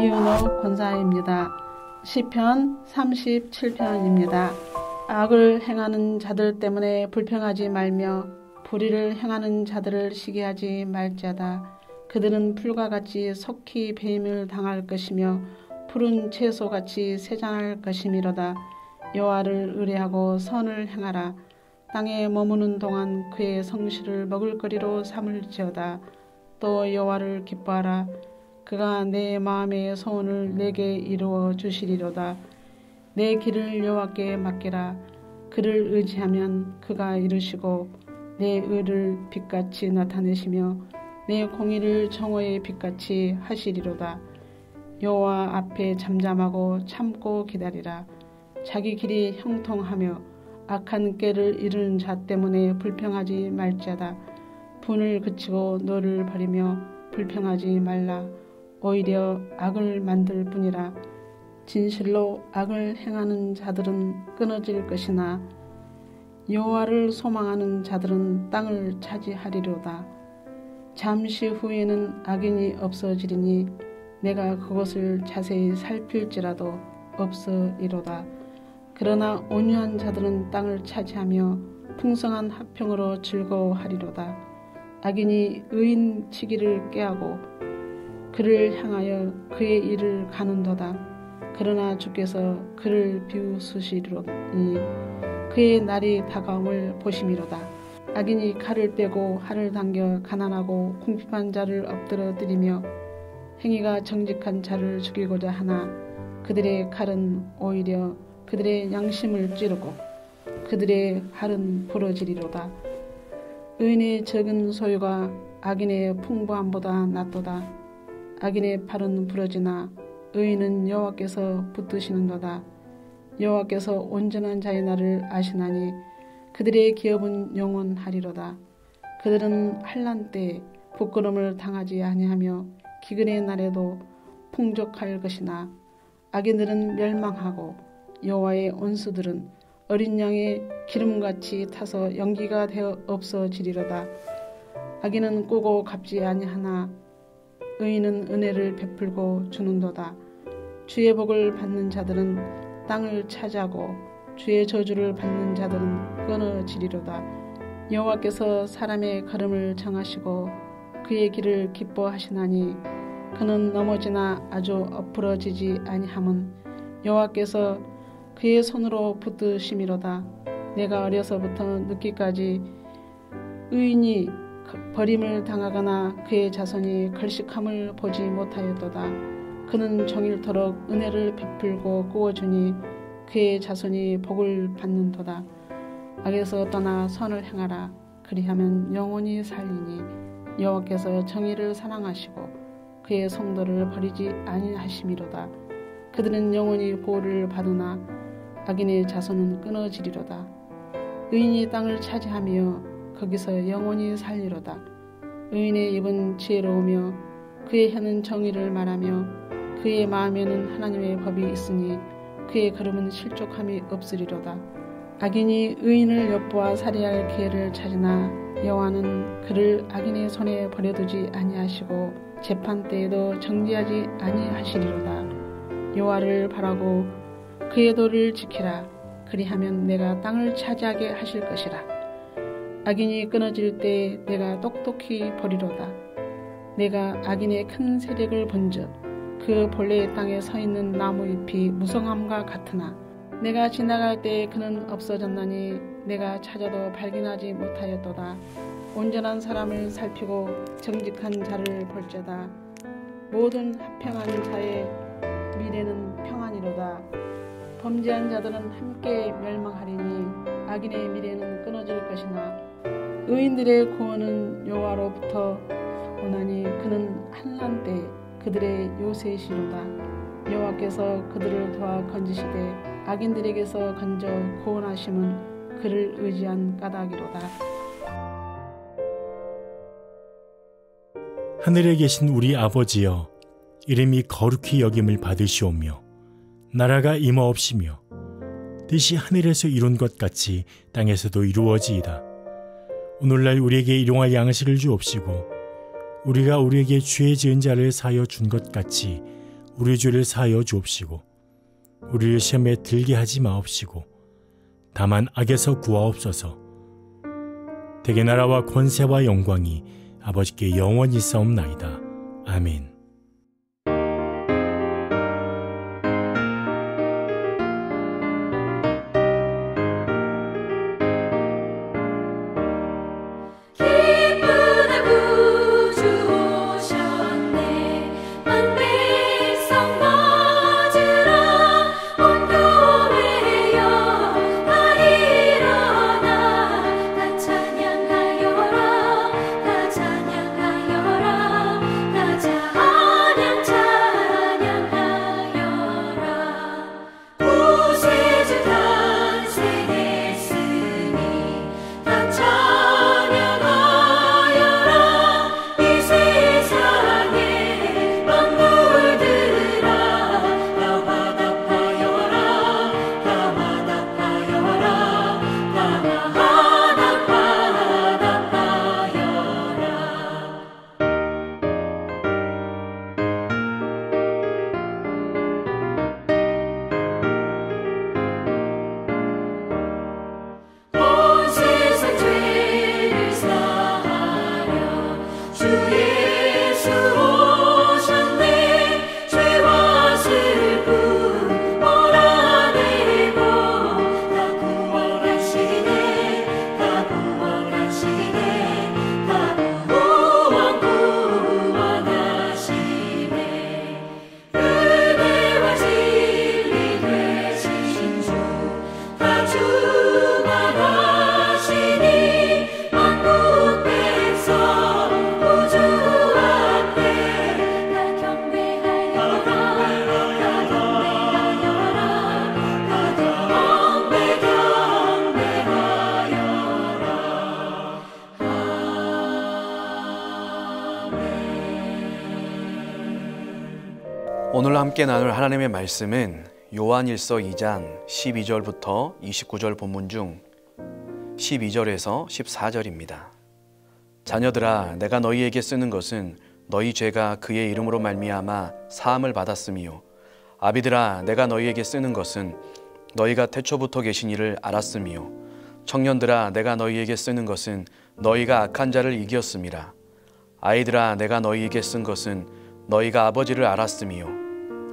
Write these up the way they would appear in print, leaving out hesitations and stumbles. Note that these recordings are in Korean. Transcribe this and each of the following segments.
이윤호 권사입니다. 시편 37편입니다. 악을 행하는 자들 때문에 불평하지 말며 불의를 행하는 자들을 시기하지 말지어다. 그들은 풀과 같이 속히 배임을 당할 것이며 푸른 채소같이 세잔할 것이미로다. 여호와를 의뢰하고 선을 행하라. 땅에 머무는 동안 그의 성실을 먹을거리로 삼을지어다. 또 여호와를 기뻐하라. 그가 내 마음의 소원을 내게 이루어 주시리로다. 내 길을 여호와께 맡기라. 그를 의지하면 그가 이루시고 내 의를 빛같이 나타내시며 내 공의를 정오의 빛같이 하시리로다. 여호와 앞에 잠잠하고 참고 기다리라. 자기 길이 형통하며 악한 꾀를 이루는 자 때문에 불평하지 말지어다. 분을 그치고 노를 버리며 불평하지 말라. 오히려 악을 만들 뿐이라. 진실로 악을 행하는 자들은 끊어질 것이나 여호와를 소망하는 자들은 땅을 차지하리로다. 잠시 후에는 악인이 없어지리니 내가 그것을 자세히 살필지라도 없으리로다. 그러나 온유한 자들은 땅을 차지하며 풍성한 화평으로 즐거워하리로다. 악인이 의인 치기를 꾀하고 그를 향하여 그의 일을 가는도다. 그러나 주께서 그를 비웃으시리니 그의 날이 다가옴을 보심이로다. 악인이 칼을 빼고 활을 당겨 가난하고 궁핍한 자를 엎드러뜨리며 행위가 정직한 자를 죽이고자 하나 그들의 칼은 오히려 그들의 양심을 찌르고 그들의 활은 부러지리로다. 의인의 적은 소유가 악인의 풍부함보다 낫도다. 악인의 팔은 부러지나 의인은 여호와께서 붙드시는도다. 여호와께서 온전한 자의 날을 아시나니 그들의 기업은 영원하리로다. 그들은 환난 때에 부끄러움을 당하지 아니하며 기근의 날에도 풍족할 것이나 악인들은 멸망하고 여호와의 온수들은 어린 양의 기름같이 타서 연기가 되어 없어지리로다. 악인은 꾸고 갚지 아니하나 의인은 은혜를 베풀고 주는도다. 주의 복을 받는 자들은 땅을 차지하고 주의 저주를 받는 자들은 끊어지리로다. 여호와께서 사람의 걸음을 정하시고 그의 길을 기뻐하시나니 그는 넘어지나 아주 엎으러지지 아니함은 여호와께서 그의 손으로 붙드심이로다. 내가 어려서부터 늙기까지 의인이 버림을 당하거나 그의 자손이 걸식함을 보지 못하였도다. 그는 종일토록 은혜를 베풀고 구워주니 그의 자손이 복을 받는도다. 악에서 떠나 선을 행하라. 그리하면 영원히 살리니 여호와께서 정의를 사랑하시고 그의 성도를 버리지 아니하심이로다. 그들은 영원히 보호를 받으나 악인의 자손은 끊어지리로다. 의인이 땅을 차지하며 거기서 영원히 살리로다. 의인의 입은 지혜로우며 그의 혀는 정의를 말하며 그의 마음에는 하나님의 법이 있으니 그의 걸음은 실족함이 없으리로다. 악인이 의인을 엿보아 살해할 기회를 찾으나 여호와는 그를 악인의 손에 버려두지 아니하시고 재판 때에도 정죄하지 아니하시리로다. 여호와를 바라고 그의 도를 지키라. 그리하면 내가 땅을 차지하게 하실 것이라. 악인이 끊어질 때 내가 똑똑히 보리로다. 내가 악인의 큰 세력을 본즉 그 본래의 땅에 서 있는 나무 잎이 무성함과 같으나 내가 지나갈 때 그는 없어졌나니 내가 찾아도 발견하지 못하였도다. 온전한 사람을 살피고 정직한 자를 볼지어다. 모든 합평한 자의 미래는 평안이로다. 범죄한 자들은 함께 멸망하리니 악인의 미래는 끊어질 것이나 의인들의 구원은 여호와로부터 오나니 그는 환난 때 그들의 요새시로다. 여호와께서 그들을 도와 건지시되 악인들에게서 건져 구원하심은 그를 의지한 까닭이로다. 하늘에 계신 우리 아버지여, 이름이 거룩히 여김을 받으시오며 나라가 임하옵시며 뜻이 하늘에서 이룬 것 같이 땅에서도 이루어지이다. 오늘날 우리에게 일용할 양식을 주옵시고 우리가 우리에게 죄 지은 자를 사하여 준 것 같이 우리 죄를 사하여 주옵시고 우리를 시험에 들게 하지 마옵시고 다만 악에서 구하옵소서. 대개 나라와 권세와 영광이 아버지께 영원히 있사옵나이다. 아멘. 오늘 함께 나눌 하나님의 말씀은 요한일서 2장 12절부터 29절 본문 중 12절에서 14절입니다. 자녀들아, 내가 너희에게 쓰는 것은 너희 죄가 그의 이름으로 말미암아 사함을 받았으며, 아비들아, 내가 너희에게 쓰는 것은 너희가 태초부터 계신 이를 알았으며, 청년들아, 내가 너희에게 쓰는 것은 너희가 악한 자를 이겼음이라. 아이들아, 내가 너희에게 쓴 것은 너희가 아버지를 알았으며,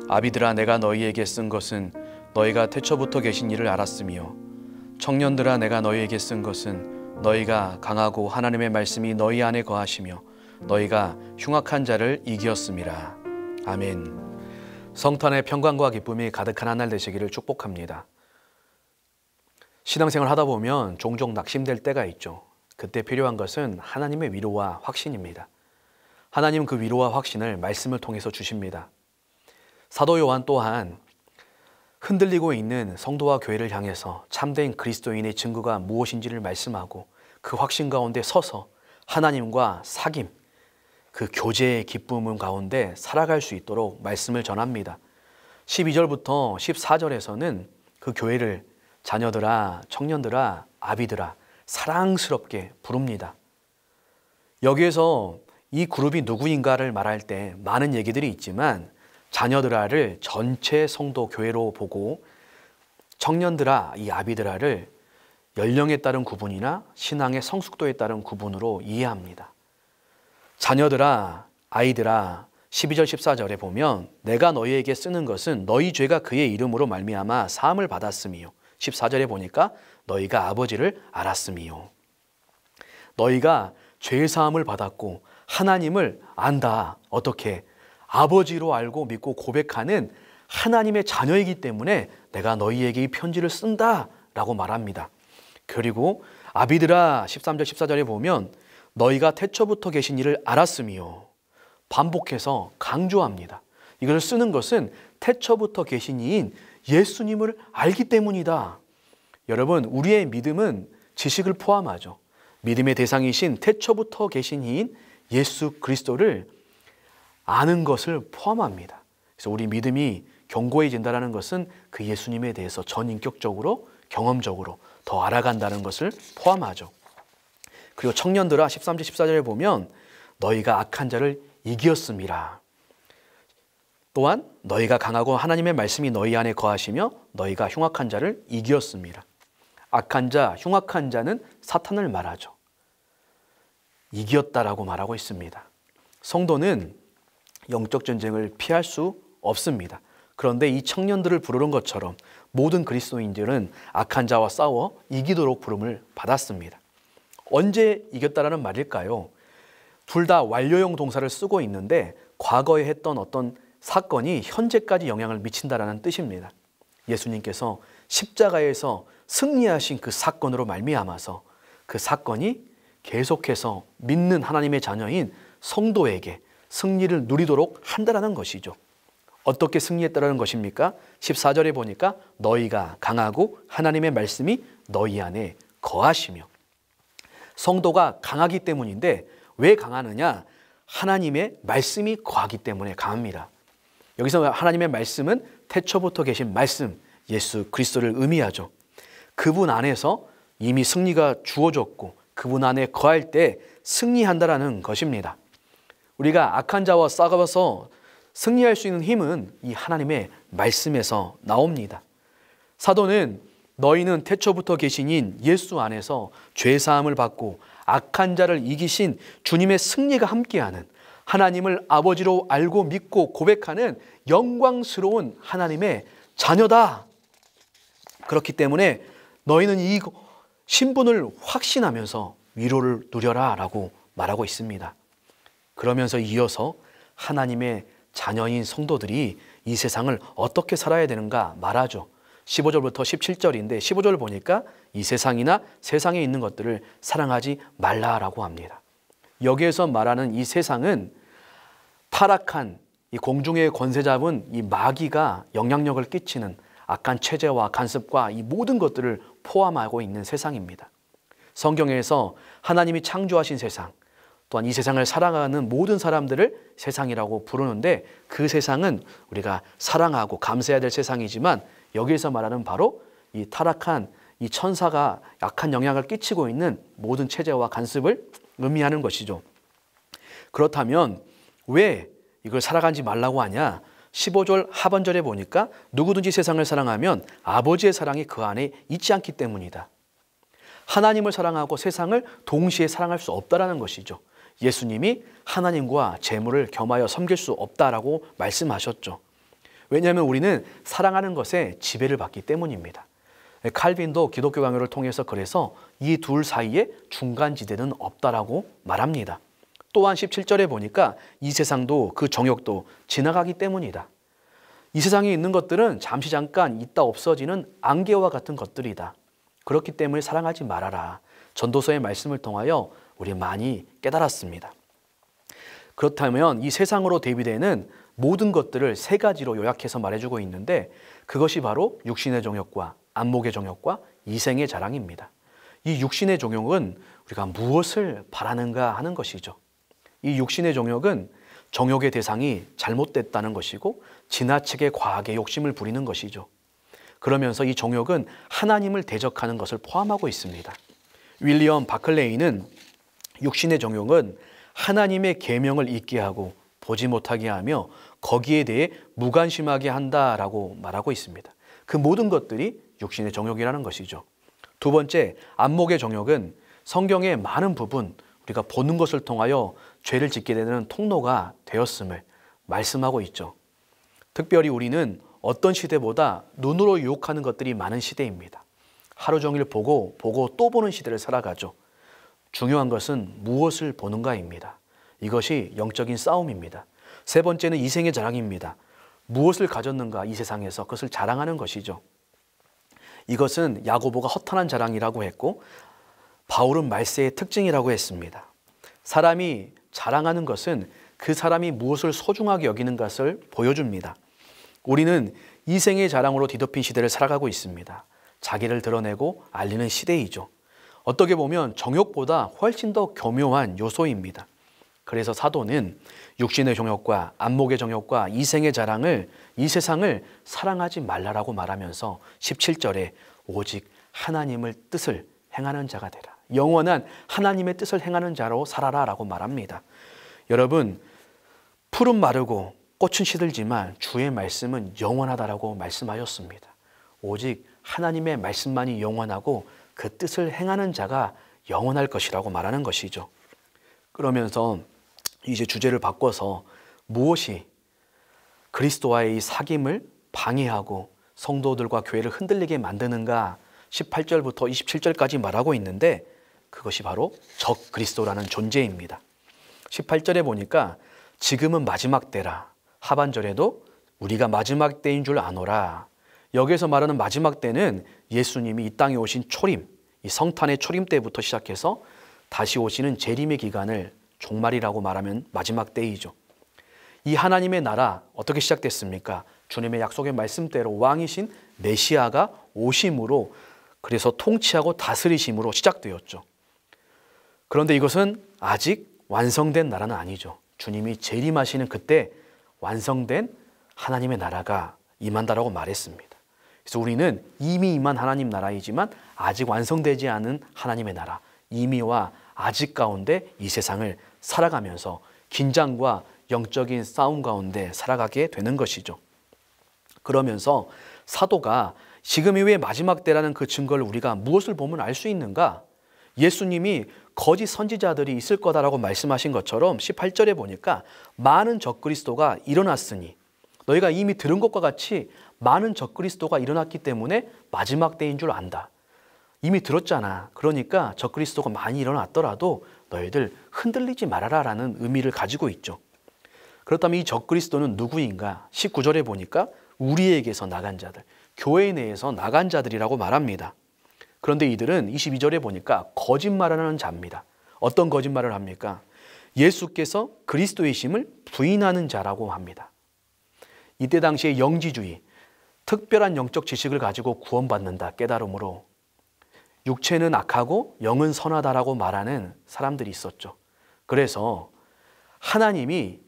아비들아, 내가 너희에게 쓴 것은 너희가 태초부터 계신 이를 알았으며, 청년들아, 내가 너희에게 쓴 것은 너희가 강하고 하나님의 말씀이 너희 안에 거하시며 너희가 흉악한 자를 이기었음이라. 아멘. 성탄의 평강과 기쁨이 가득한 한 날 되시기를 축복합니다. 신앙생활 하다 보면 종종 낙심될 때가 있죠. 그때 필요한 것은 하나님의 위로와 확신입니다. 하나님은 그 위로와 확신을 말씀을 통해서 주십니다. 사도 요한 또한 흔들리고 있는 성도와 교회를 향해서 참된 그리스도인의 증거가 무엇인지를 말씀하고 그 확신 가운데 서서 하나님과 사귐, 그 교제의 기쁨 가운데 살아갈 수 있도록 말씀을 전합니다. 12절부터 14절에서는 그 교회를 자녀들아, 청년들아, 아비들아 사랑스럽게 부릅니다. 여기에서 이 그룹이 누구인가를 말할 때 많은 얘기들이 있지만 자녀들아를 전체 성도 교회로 보고 청년들아, 이 아비들아를 연령에 따른 구분이나 신앙의 성숙도에 따른 구분으로 이해합니다. 자녀들아, 아이들아 12절 14절에 보면 내가 너희에게 쓰는 것은 너희 죄가 그의 이름으로 말미암아 사함을 받았으며, 14절에 보니까 너희가 아버지를 알았으며, 너희가 죄 사함을 받았고 하나님을 안다. 어떻게? 아버지로 알고 믿고 고백하는 하나님의 자녀이기 때문에 내가 너희에게 이 편지를 쓴다 라고 말합니다. 그리고 아비들아 13절 14절에 보면 너희가 태초부터 계신 이를 알았으며, 반복해서 강조합니다. 이것을 쓰는 것은 태초부터 계신 이인 예수님을 알기 때문이다. 여러분, 우리의 믿음은 지식을 포함하죠. 믿음의 대상이신 태초부터 계신 이인 예수 그리스도를 아는 것을 포함합니다. 그래서 우리 믿음이 견고해진다는 것은 그 예수님에 대해서 전인격적으로 경험적으로 더 알아간다는 것을 포함하죠. 그리고 청년들아 13절 14절에 보면 너희가 악한 자를 이기었음이라. 또한 너희가 강하고 하나님의 말씀이 너희 안에 거하시며 너희가 흉악한 자를 이기었습니다. 악한 자, 흉악한 자는 사탄을 말하죠. 이겼다라고 말하고 있습니다. 성도는 영적 전쟁을 피할 수 없습니다. 그런데 이 청년들을 부르는 것처럼 모든 그리스도인들은 악한 자와 싸워 이기도록 부름을 받았습니다. 언제 이겼다라는 말일까요? 둘 다 완료형 동사를 쓰고 있는데 과거에 했던 어떤 사건이 현재까지 영향을 미친다라는 뜻입니다. 예수님께서 십자가에서 승리하신 그 사건으로 말미암아서 그 사건이 계속해서 믿는 하나님의 자녀인 성도에게 승리를 누리도록 한다라는 것이죠. 어떻게 승리했다라는 것입니까? 14절에 보니까 너희가 강하고 하나님의 말씀이 너희 안에 거하시며, 성도가 강하기 때문인데 왜 강하느냐? 하나님의 말씀이 거하기 때문에 강합니다. 여기서 하나님의 말씀은 태초부터 계신 말씀, 예수 그리스도를 의미하죠. 그분 안에서 이미 승리가 주어졌고 그분 안에 거할 때 승리한다라는 것입니다. 우리가 악한 자와 싸워서 승리할 수 있는 힘은 이 하나님의 말씀에서 나옵니다. 사도는 너희는 태초부터 계신 인 예수 안에서 죄사함을 받고 악한 자를 이기신 주님의 승리가 함께하는, 하나님을 아버지로 알고 믿고 고백하는 영광스러운 하나님의 자녀다. 그렇기 때문에 너희는 이 신분을 확신하면서 위로를 누려라 라고 말하고 있습니다. 그러면서 이어서 하나님의 자녀인 성도들이 이 세상을 어떻게 살아야 되는가 말하죠. 15절부터 17절인데 15절을 보니까 이 세상이나 세상에 있는 것들을 사랑하지 말라라고 합니다. 여기에서 말하는 이 세상은 타락한 이 공중의 권세 잡은 이 마귀가 영향력을 끼치는 악한 체제와 간섭과 이 모든 것들을 포함하고 있는 세상입니다. 성경에서 하나님이 창조하신 세상, 또한 이 세상을 살아가는 모든 사람들을 세상이라고 부르는데 그 세상은 우리가 사랑하고 감사해야 될 세상이지만 여기에서 말하는 바로 이 타락한 이 천사가 약한 영향을 끼치고 있는 모든 체제와 간섭을 의미하는 것이죠. 그렇다면 왜 이걸 살아가지 말라고 하냐? 15절 하반절에 보니까 누구든지 세상을 사랑하면 아버지의 사랑이 그 안에 있지 않기 때문이다. 하나님을 사랑하고 세상을 동시에 사랑할 수 없다라는 것이죠. 예수님이 하나님과 재물을 겸하여 섬길 수 없다라고 말씀하셨죠. 왜냐하면 우리는 사랑하는 것에 지배를 받기 때문입니다. 칼빈도 기독교 강요를 통해서 그래서 이 둘 사이에 중간지대는 없다라고 말합니다. 또한 17절에 보니까 이 세상도 그 정욕도 지나가기 때문이다. 이 세상에 있는 것들은 잠시 잠깐 있다 없어지는 안개와 같은 것들이다. 그렇기 때문에 사랑하지 말아라. 전도서의 말씀을 통하여 우리 많이 깨달았습니다. 그렇다면 이 세상으로 대비되는 모든 것들을 세 가지로 요약해서 말해주고 있는데 그것이 바로 육신의 정욕과 안목의 정욕과 이생의 자랑입니다. 이 육신의 정욕은 우리가 무엇을 바라는가 하는 것이죠. 이 육신의 정욕은 정욕의 대상이 잘못됐다는 것이고 지나치게 과하게 욕심을 부리는 것이죠. 그러면서 이 정욕은 하나님을 대적하는 것을 포함하고 있습니다. 윌리엄 바클레이는 육신의 정욕은 하나님의 계명을 잊게 하고 보지 못하게 하며 거기에 대해 무관심하게 한다라고 말하고 있습니다. 그 모든 것들이 육신의 정욕이라는 것이죠. 두 번째, 안목의 정욕은 성경의 많은 부분 우리가 보는 것을 통하여 죄를 짓게 되는 통로가 되었음을 말씀하고 있죠. 특별히 우리는 어떤 시대보다 눈으로 유혹하는 것들이 많은 시대입니다. 하루 종일 보고 또 보는 시대를 살아가죠. 중요한 것은 무엇을 보는가입니다. 이것이 영적인 싸움입니다. 세 번째는 이생의 자랑입니다. 무엇을 가졌는가 이 세상에서 그것을 자랑하는 것이죠. 이것은 야고보가 허탄한 자랑이라고 했고 바울은 말세의 특징이라고 했습니다. 사람이 자랑하는 것은 그 사람이 무엇을 소중하게 여기는 것을 보여줍니다. 우리는 이생의 자랑으로 뒤덮인 시대를 살아가고 있습니다. 자기를 드러내고 알리는 시대이죠. 어떻게 보면 정욕보다 훨씬 더 교묘한 요소입니다. 그래서 사도는 육신의 정욕과 안목의 정욕과 이생의 자랑을 이 세상을 사랑하지 말라라고 말하면서 17절에 오직 하나님의 뜻을 행하는 자가 되라. 영원한 하나님의 뜻을 행하는 자로 살아라 라고 말합니다. 여러분, 풀은 마르고 꽃은 시들지만 주의 말씀은 영원하다라고 말씀하셨습니다. 오직 하나님의 말씀만이 영원하고 그 뜻을 행하는 자가 영원할 것이라고 말하는 것이죠. 그러면서 이제 주제를 바꿔서 무엇이 그리스도와의 이 사귐을 방해하고 성도들과 교회를 흔들리게 만드는가 18절부터 27절까지 말하고 있는데 그것이 바로 적 그리스도라는 존재입니다. 18절에 보니까 지금은 마지막 때라. 하반절에도 우리가 마지막 때인 줄 아노라. 여기에서 말하는 마지막 때는 예수님이 이 땅에 오신 초림, 이 성탄의 초림 때부터 시작해서 다시 오시는 재림의 기간을 종말이라고 말하면 마지막 때이죠. 이 하나님의 나라 어떻게 시작됐습니까? 주님의 약속의 말씀대로 왕이신 메시아가 오심으로, 그래서 통치하고 다스리심으로 시작되었죠. 그런데 이것은 아직 완성된 나라는 아니죠. 주님이 재림하시는 그때 완성된 하나님의 나라가 임한다라고 말했습니다. 그래서 우리는 이미 임한 하나님 나라이지만 아직 완성되지 않은 하나님의 나라, 이미와 아직 가운데 이 세상을 살아가면서 긴장과 영적인 싸움 가운데 살아가게 되는 것이죠. 그러면서 사도가 지금이 왜 마지막 때라는 그 증거를 우리가 무엇을 보면 알 수 있는가? 예수님이 거짓 선지자들이 있을 거다라고 말씀하신 것처럼 18절에 보니까 많은 적그리스도가 일어났으니, 너희가 이미 들은 것과 같이 많은 적그리스도가 일어났기 때문에 마지막 때인 줄 안다. 이미 들었잖아. 그러니까 적그리스도가 많이 일어났더라도 너희들 흔들리지 말아라 라는 의미를 가지고 있죠. 그렇다면 이 적그리스도는 누구인가? 19절에 보니까 우리에게서 나간 자들, 교회 내에서 나간 자들이라고 말합니다. 그런데 이들은 22절에 보니까 거짓말하는 자입니다. 어떤 거짓말을 합니까? 예수께서 그리스도이심을 부인하는 자라고 합니다. 이때 당시에 영지주의, 특별한 영적 지식을 가지고 구원받는다 깨달음으로 육체는 악하고 영은 선하다라고 말하는 사람들이 있었죠. 그래서 하나님이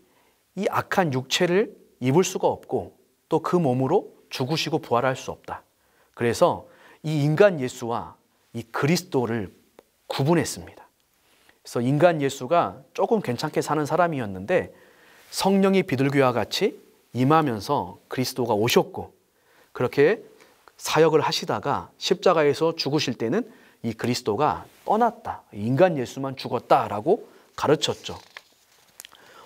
이 악한 육체를 입을 수가 없고 또 그 몸으로 죽으시고 부활할 수 없다. 그래서 이 인간 예수와 이 그리스도를 구분했습니다. 그래서 인간 예수가 조금 괜찮게 사는 사람이었는데 성령이 비둘기와 같이 임하면서 그리스도가 오셨고 그렇게 사역을 하시다가 십자가에서 죽으실 때는 이 그리스도가 떠났다. 인간 예수만 죽었다라고 가르쳤죠.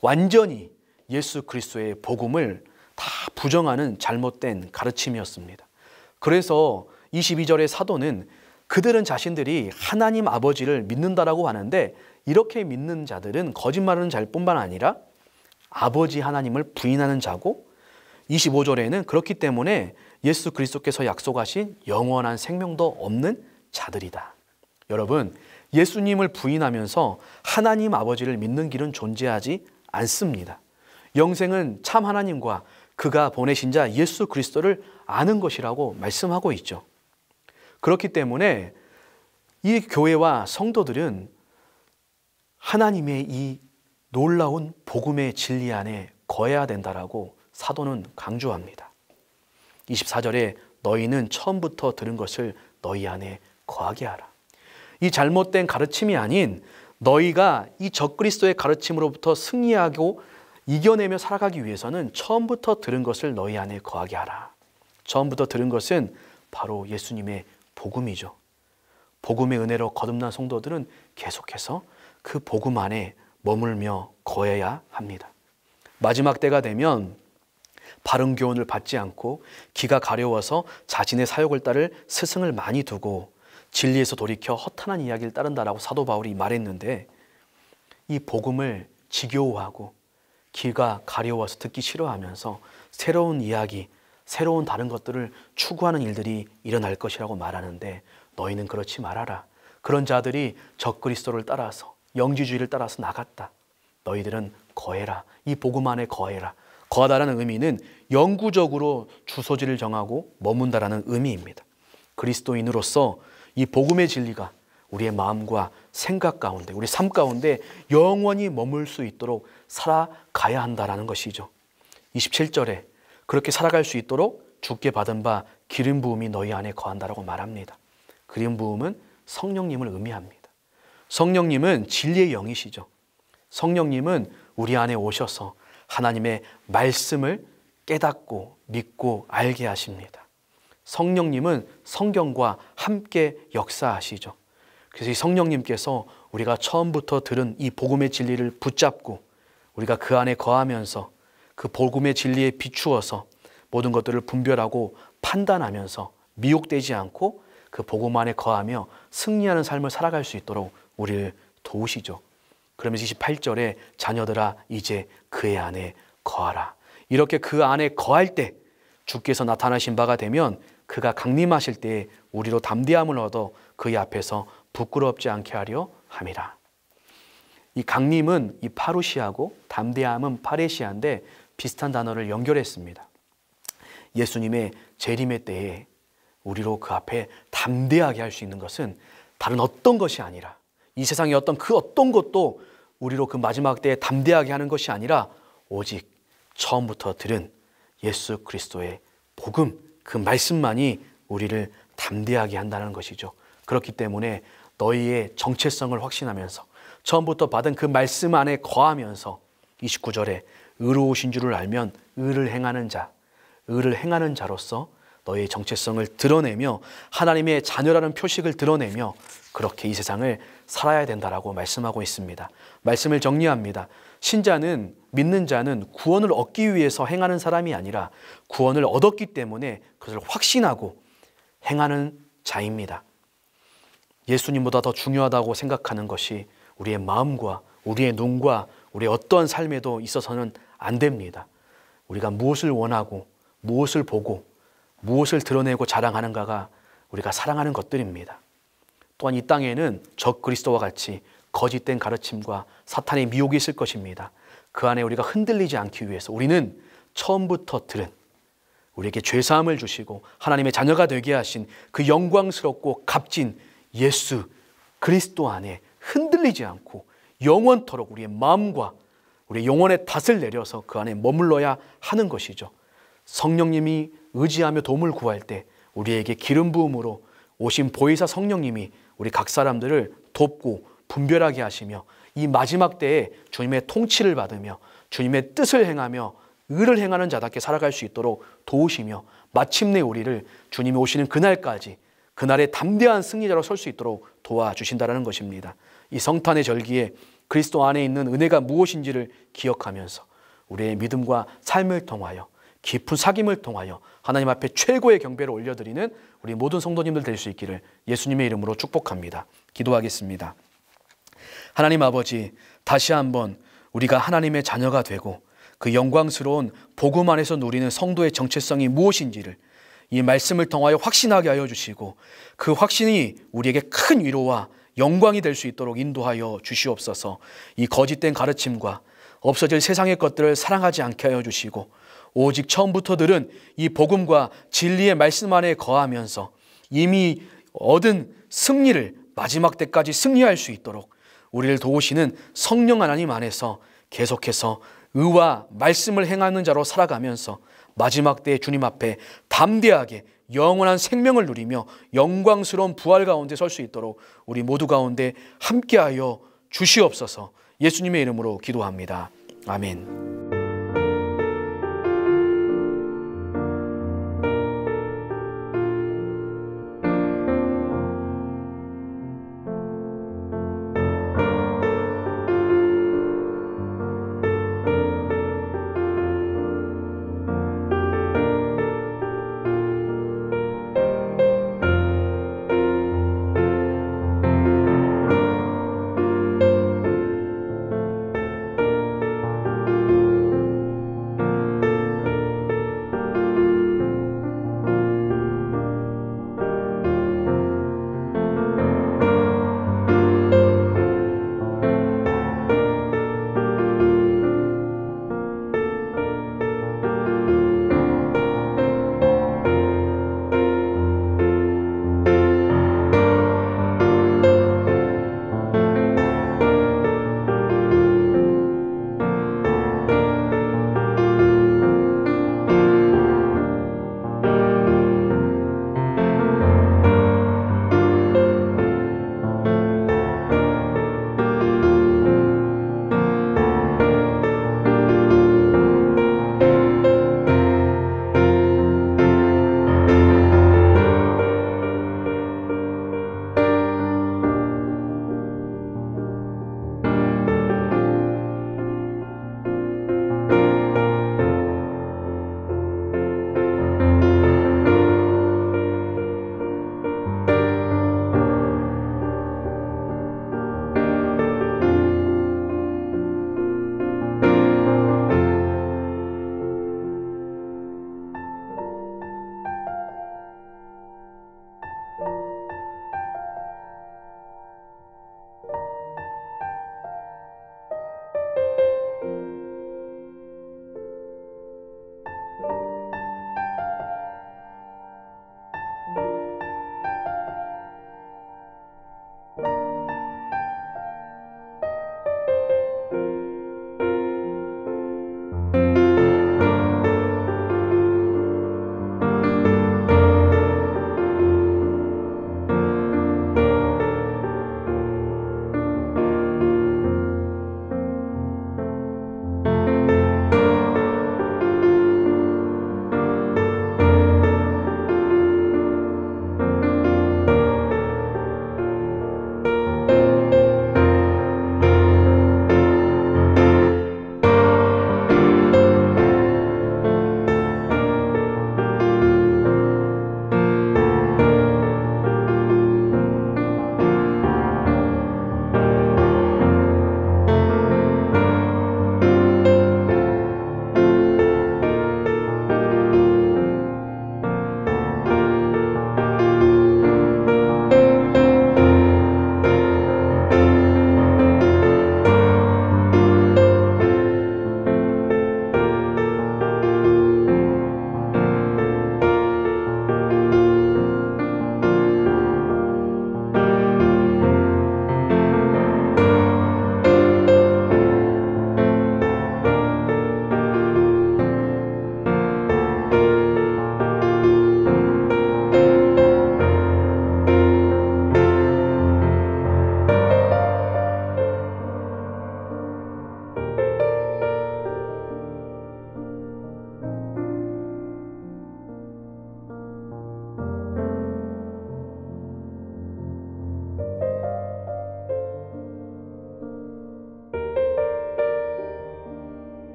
완전히 예수 그리스도의 복음을 다 부정하는 잘못된 가르침이었습니다. 그래서 22절의 사도는 그들은 자신들이 하나님 아버지를 믿는다라고 하는데 이렇게 믿는 자들은 거짓말하는 자뿐만 아니라 아버지 하나님을 부인하는 자고 25절에는 그렇기 때문에 예수 그리스도께서 약속하신 영원한 생명도 없는 자들이다. 여러분, 예수님을 부인하면서 하나님 아버지를 믿는 길은 존재하지 않습니다. 영생은 참 하나님과 그가 보내신 자 예수 그리스도를 아는 것이라고 말씀하고 있죠. 그렇기 때문에 이 교회와 성도들은 하나님의 이 놀라운 복음의 진리 안에 거해야 된다라고 사도는 강조합니다. 24절에 너희는 처음부터 들은 것을 너희 안에 거하게 하라. 이 잘못된 가르침이 아닌 너희가 이 적그리스도의 가르침으로부터 승리하고 이겨내며 살아가기 위해서는 처음부터 들은 것을 너희 안에 거하게 하라. 처음부터 들은 것은 바로 예수님의 복음이죠. 복음의 은혜로 거듭난 성도들은 계속해서 그 복음 안에 머물며 거해야 합니다. 마지막 때가 되면 바른 교훈을 받지 않고 기가 가려워서 자신의 사욕을 따를 스승을 많이 두고 진리에서 돌이켜 허탄한 이야기를 따른다라고 사도 바울이 말했는데 이 복음을 지겨워하고 귀가 가려워서 듣기 싫어하면서 새로운 이야기, 새로운 다른 것들을 추구하는 일들이 일어날 것이라고 말하는데 너희는 그렇지 말아라. 그런 자들이 적그리스도를 따라서 영지주의를 따라서 나갔다. 너희들은 거해라. 이 복음 안에 거해라. 거하다라는 의미는 영구적으로 주소지를 정하고 머문다라는 의미입니다. 그리스도인으로서 이 복음의 진리가 우리의 마음과 생각 가운데, 우리 삶 가운데 영원히 머물 수 있도록 살아가야 한다라는 것이죠. 27절에 그렇게 살아갈 수 있도록 주께 받은 바 기름 부음이 너희 안에 거한다라고 말합니다. 기름 부음은 성령님을 의미합니다. 성령님은 진리의 영이시죠. 성령님은 우리 안에 오셔서 하나님의 말씀을 깨닫고 믿고 알게 하십니다. 성령님은 성경과 함께 역사하시죠. 그래서 이 성령님께서 우리가 처음부터 들은 이 복음의 진리를 붙잡고 우리가 그 안에 거하면서 그 복음의 진리에 비추어서 모든 것들을 분별하고 판단하면서 미혹되지 않고 그 복음 안에 거하며 승리하는 삶을 살아갈 수 있도록 우리를 도우시죠. 그러면서 28절에 자녀들아 이제 그의 안에 거하라. 이렇게 그 안에 거할 때 주께서 나타나신 바가 되면 그가 강림하실 때에 우리로 담대함을 얻어 그의 앞에서 부끄럽지 않게 하려 함이라. 이 강림은 이 파루시아고 담대함은 파레시아인데 비슷한 단어를 연결했습니다. 예수님의 재림의 때에 우리로 그 앞에 담대하게 할 수 있는 것은 다른 어떤 것이 아니라 이 세상의 어떤 그 어떤 것도 우리로 그 마지막 때에 담대하게 하는 것이 아니라 오직 처음부터 들은 예수 그리스도의 복음, 그 말씀만이 우리를 담대하게 한다는 것이죠. 그렇기 때문에 너희의 정체성을 확신하면서 처음부터 받은 그 말씀 안에 거하면서 29절에 의로우신 줄을 알면 의를 행하는 자, 의를 행하는 자로서 너희의 정체성을 드러내며 하나님의 자녀라는 표식을 드러내며 그렇게 이 세상을 살아야 된다라고 말씀하고 있습니다. 말씀을 정리합니다. 신자는, 믿는 자는 구원을 얻기 위해서 행하는 사람이 아니라 구원을 얻었기 때문에 그것을 확신하고 행하는 자입니다. 예수님보다 더 중요하다고 생각하는 것이 우리의 마음과 우리의 눈과 우리의 어떠한 삶에도 있어서는 안 됩니다. 우리가 무엇을 원하고 무엇을 보고 무엇을 드러내고 자랑하는가가 우리가 사랑하는 것들입니다. 또한 이 땅에는 적 그리스도와 같이 거짓된 가르침과 사탄의 미혹이 있을 것입니다. 그 안에 우리가 흔들리지 않기 위해서 우리는 처음부터 들은 우리에게 죄사함을 주시고 하나님의 자녀가 되게 하신 그 영광스럽고 값진 예수 그리스도 안에 흔들리지 않고 영원토록 우리의 마음과 우리의 영혼의 닷을 내려서 그 안에 머물러야 하는 것이죠. 성령님이 의지하며 도움을 구할 때 우리에게 기름 부음으로 오신 보혜사 성령님이 우리 각 사람들을 돕고 분별하게 하시며 이 마지막 때에 주님의 통치를 받으며 주님의 뜻을 행하며 의를 행하는 자답게 살아갈 수 있도록 도우시며 마침내 우리를 주님이 오시는 그날까지 그날의 담대한 승리자로 설 수 있도록 도와주신다는 것입니다. 이 성탄의 절기에 그리스도 안에 있는 은혜가 무엇인지를 기억하면서 우리의 믿음과 삶을 통하여 깊은 사귐을 통하여 하나님 앞에 최고의 경배를 올려드리는 우리 모든 성도님들 될 수 있기를 예수님의 이름으로 축복합니다. 기도하겠습니다. 하나님 아버지, 다시 한번 우리가 하나님의 자녀가 되고 그 영광스러운 복음 안에서 누리는 성도의 정체성이 무엇인지를 이 말씀을 통하여 확신하게 하여 주시고 그 확신이 우리에게 큰 위로와 영광이 될 수 있도록 인도하여 주시옵소서. 이 거짓된 가르침과 없어질 세상의 것들을 사랑하지 않게 하여 주시고 오직 처음부터 들은 이 복음과 진리의 말씀 안에 거하면서 이미 얻은 승리를 마지막 때까지 승리할 수 있도록 우리를 도우시는 성령 하나님 안에서 계속해서 의와 말씀을 행하는 자로 살아가면서 마지막 때에 주님 앞에 담대하게 영원한 생명을 누리며 영광스러운 부활 가운데 설 수 있도록 우리 모두 가운데 함께하여 주시옵소서. 예수님의 이름으로 기도합니다. 아멘.